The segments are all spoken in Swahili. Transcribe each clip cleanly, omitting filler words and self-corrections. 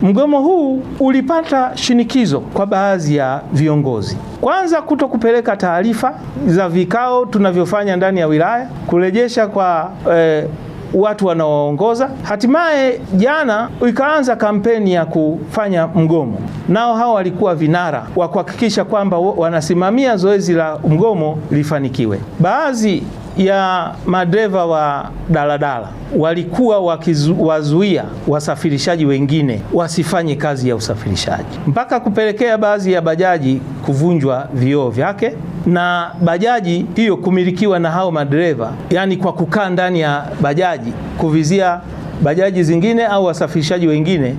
Mgomo huu ulipata shinikizo kwa baadhi ya viongozi. Kwanza, kuto-kupeleka taarifa za vikao tunavyofanya ndani ya wilaya, kurejesha kwa watu wanaoongoza. Hatimaye jana ikaanza kampeni ya kufanya mgomo. Nao hao walikuwa vinara wa kuhakikisha kwamba wanasimamia zoezi la mgomo lifanikiwe. Baadhi ya madereva wa daladala walikuwa wakiwazuia wasafirishaji wengine wasifanye kazi ya usafirishaji, mpaka kupelekea baadhi ya bajaji kuvunjwa vioo vyake na bajaji hiyo kumilikiwa na hao madereva, yani kwa kukaa ndani ya bajaji kuvizia bajaji zingine au wasafirishaji wengine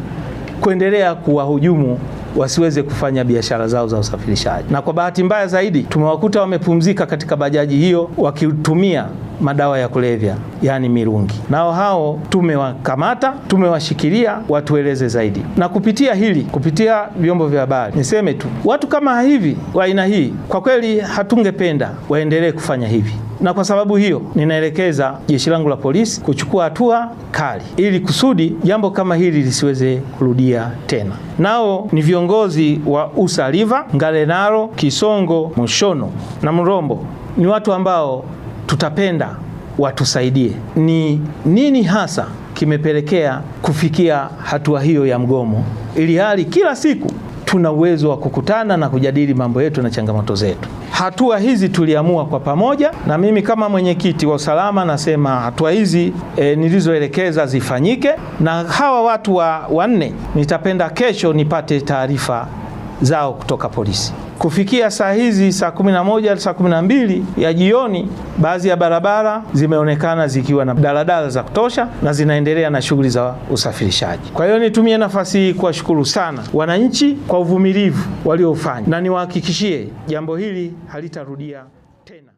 kuendelea kuwahujumu wasiweze kufanya biashara zao za usafirishaji. Na kwa bahati mbaya zaidi tumewakuta wamepumzika katika bajaji hiyo wakitumia madawa ya kulevya, yani mirungi. Nao hao tumewakamata, tumewashikilia watueleze zaidi. Na kupitia hili, kupitia vyombo vya habari, niseme tu watu kama hivi wa aina hii kwa kweli hatungependa waendelee kufanya hivi. Na kwa sababu hiyo ninaelekeza jeshi langu la polisi kuchukua hatua kali ili kusudi jambo kama hili lisiweze kurudia tena. Nao ni viongozi wa Usaliva, Ngarenaro, Kisongo, Mushono na Mrombo. Ni watu ambao tutapenda watusaidie. Ni nini hasa kimepelekea kufikia hatua hiyo ya mgomo, ili hali kila siku tuna uwezo wa kukutana na kujadili mambo yetu na changamoto zetu. Hatua hizi tuliamua kwa pamoja, na mimi kama mwenyekiti wa usalama nasema hatua hizi nilizoelekeza zifanyike, na hawa watu wanne nitapenda kesho nipate taarifa zao kutoka polisi. Kufikia saa hizi saa 11 saa 12 ya jioni, baadhi ya barabara zimeonekana zikiwa na daladala za kutosha na zinaendelea na shughuli za usafirishaji. Kwa hiyo nitumie nafasi hii kuwashukuru sana wananchi kwa uvumilivu waliofanya, na niwahakikishie jambo hili halitarudia tena.